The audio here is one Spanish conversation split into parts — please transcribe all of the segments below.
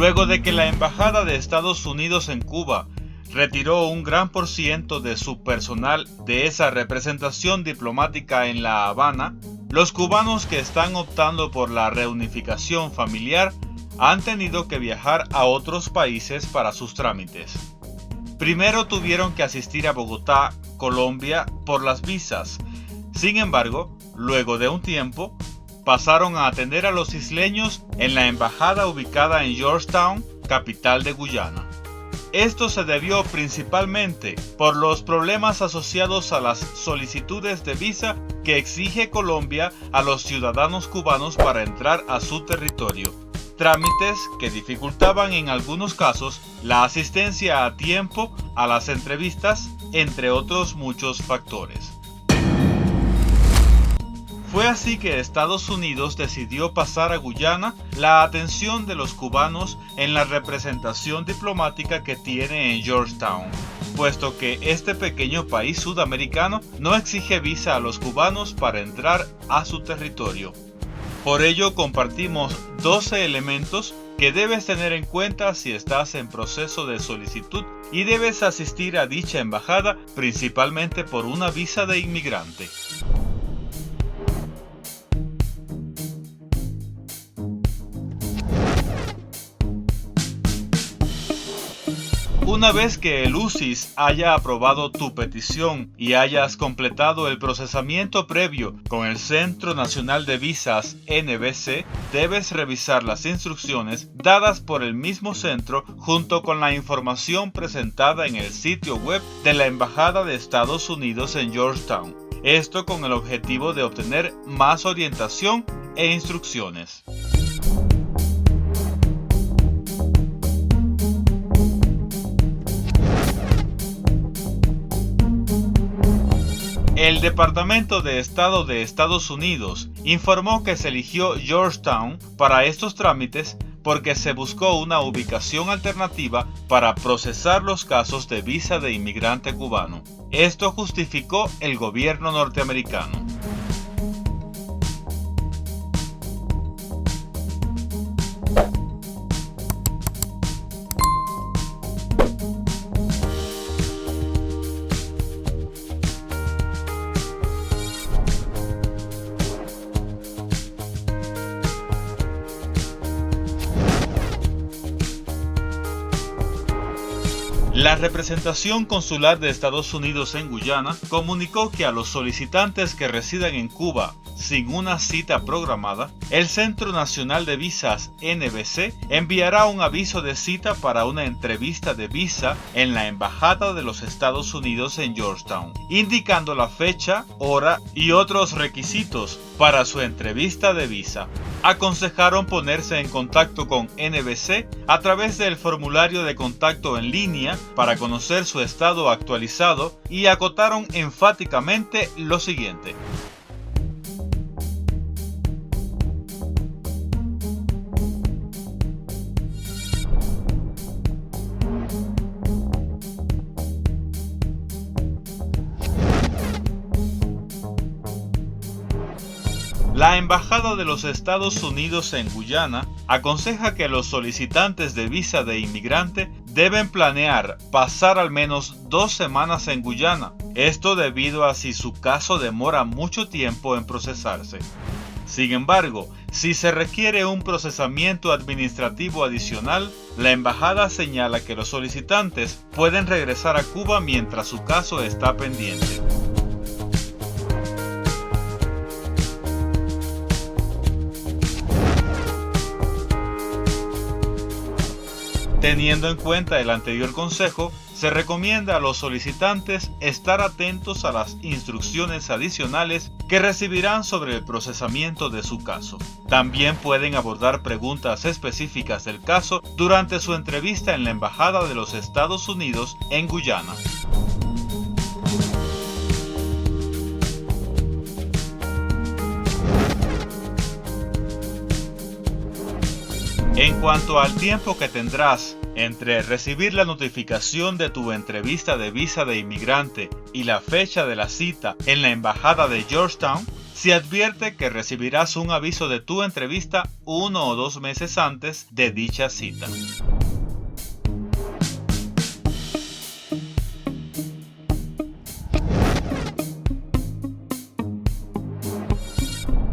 Luego de que la Embajada de Estados Unidos en Cuba retiró un gran por ciento de su personal de esa representación diplomática en La Habana, los cubanos que están optando por la reunificación familiar han tenido que viajar a otros países para sus trámites. Primero tuvieron que asistir a Bogotá, Colombia, por las visas. Sin embargo, luego de un tiempo, pasaron a atender a los isleños en la embajada ubicada en Georgetown, capital de Guyana. Esto se debió principalmente por los problemas asociados a las solicitudes de visa que exige Colombia a los ciudadanos cubanos para entrar a su territorio. Trámites que dificultaban en algunos casos la asistencia a tiempo a las entrevistas, entre otros muchos factores. Fue así que Estados Unidos decidió pasar a Guyana la atención de los cubanos en la representación diplomática que tiene en Georgetown, puesto que este pequeño país sudamericano no exige visa a los cubanos para entrar a su territorio. Por ello compartimos 12 elementos que debes tener en cuenta si estás en proceso de solicitud y debes asistir a dicha embajada principalmente por una visa de inmigrante. Una vez que el UCIS haya aprobado tu petición y hayas completado el procesamiento previo con el Centro Nacional de Visas NVC, debes revisar las instrucciones dadas por el mismo centro junto con la información presentada en el sitio web de la Embajada de Estados Unidos en Georgetown. Esto con el objetivo de obtener más orientación e instrucciones. El Departamento de Estado de Estados Unidos informó que se eligió Georgetown para estos trámites porque se buscó una ubicación alternativa para procesar los casos de visa de inmigrante cubano. Esto justificó el gobierno norteamericano. La representación consular de Estados Unidos en Guyana comunicó que a los solicitantes que residan en Cuba sin una cita programada, el Centro Nacional de Visas NVC enviará un aviso de cita para una entrevista de visa en la Embajada de los Estados Unidos en Georgetown, indicando la fecha, hora y otros requisitos para su entrevista de visa. Aconsejaron ponerse en contacto con NVC a través del formulario de contacto en línea para conocer su estado actualizado y acotaron enfáticamente lo siguiente. La Embajada de los Estados Unidos en Guyana aconseja que los solicitantes de visa de inmigrante deben planear pasar al menos 2 semanas en Guyana, esto debido a si su caso demora mucho tiempo en procesarse. Sin embargo, si se requiere un procesamiento administrativo adicional, la embajada señala que los solicitantes pueden regresar a Cuba mientras su caso está pendiente. Teniendo en cuenta el anterior consejo, se recomienda a los solicitantes estar atentos a las instrucciones adicionales que recibirán sobre el procesamiento de su caso. También pueden abordar preguntas específicas del caso durante su entrevista en la Embajada de los Estados Unidos en Guyana. En cuanto al tiempo que tendrás entre recibir la notificación de tu entrevista de visa de inmigrante y la fecha de la cita en la Embajada de Georgetown, Se advierte que recibirás un aviso de tu entrevista 1 o 2 meses antes de dicha cita.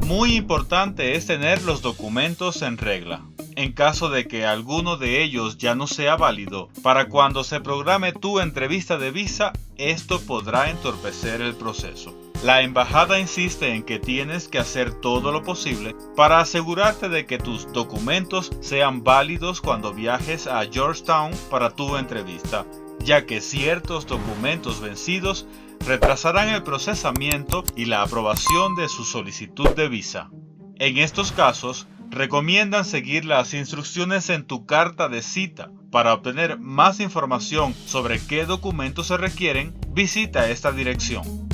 Muy importante es tener los documentos en regla. En caso de que alguno de ellos ya no sea válido, para cuando se programe tu entrevista de visa, esto podrá entorpecer el proceso. La embajada insiste en que tienes que hacer todo lo posible para asegurarte de que tus documentos sean válidos cuando viajes a Georgetown para tu entrevista, ya que ciertos documentos vencidos retrasarán el procesamiento y la aprobación de su solicitud de visa. En estos casos, recomiendan seguir las instrucciones en tu carta de cita. Para obtener más información sobre qué documentos se requieren, visita esta dirección.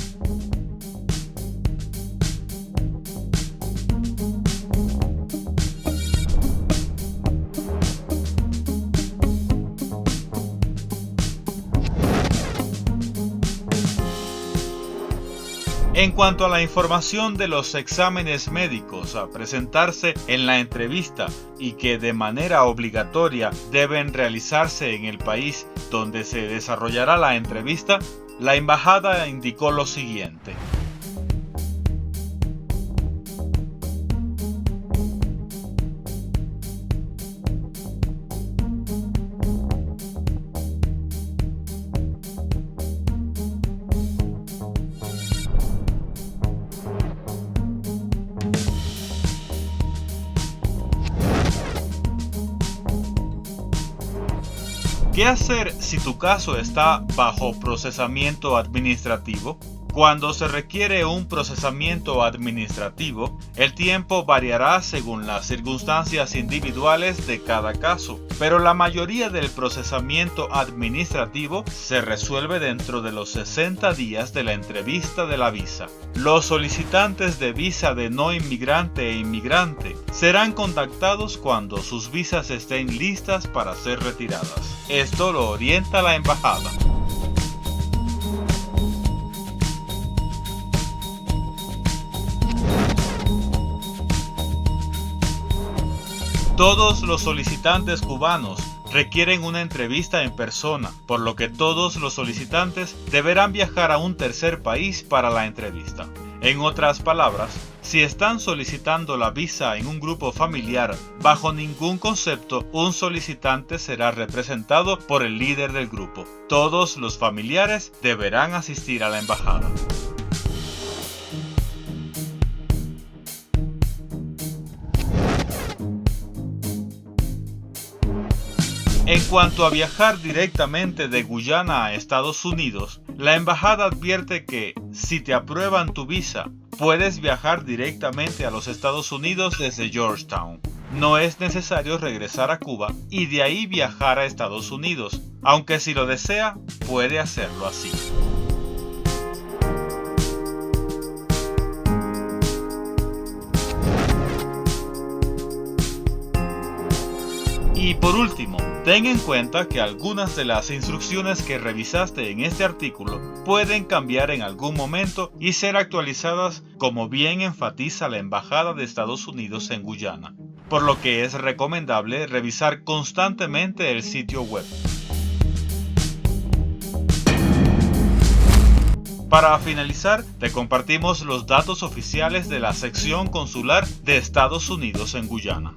En cuanto a la información de los exámenes médicos a presentarse en la entrevista y que de manera obligatoria deben realizarse en el país donde se desarrollará la entrevista, la embajada indicó lo siguiente. ¿Qué hacer si tu caso está bajo procesamiento administrativo? Cuando se requiere un procesamiento administrativo, el tiempo variará según las circunstancias individuales de cada caso, pero la mayoría del procesamiento administrativo se resuelve dentro de los 60 días de la entrevista de la visa. Los solicitantes de visa de no inmigrante e inmigrante serán contactados cuando sus visas estén listas para ser retiradas. Esto lo orienta la embajada. Todos los solicitantes cubanos requieren una entrevista en persona, por lo que todos los solicitantes deberán viajar a un tercer país para la entrevista. En otras palabras, si están solicitando la visa en un grupo familiar, bajo ningún concepto un solicitante será representado por el líder del grupo. Todos los familiares deberán asistir a la embajada. En cuanto a viajar directamente de Guyana a Estados Unidos, la embajada advierte que, si te aprueban tu visa, puedes viajar directamente a los Estados Unidos desde Georgetown. No es necesario regresar a Cuba y de ahí viajar a Estados Unidos, aunque si lo desea, puede hacerlo así. Y por último, ten en cuenta que algunas de las instrucciones que revisaste en este artículo pueden cambiar en algún momento y ser actualizadas, como bien enfatiza la Embajada de Estados Unidos en Guyana, por lo que es recomendable revisar constantemente el sitio web. Para finalizar, te compartimos los datos oficiales de la sección consular de Estados Unidos en Guyana.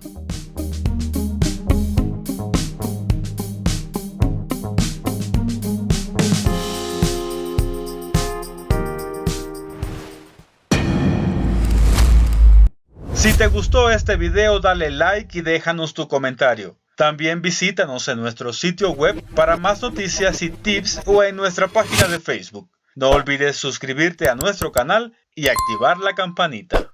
Si te gustó este video, dale like y déjanos tu comentario. También visítanos en nuestro sitio web para más noticias y tips o en nuestra página de Facebook. No olvides suscribirte a nuestro canal y activar la campanita.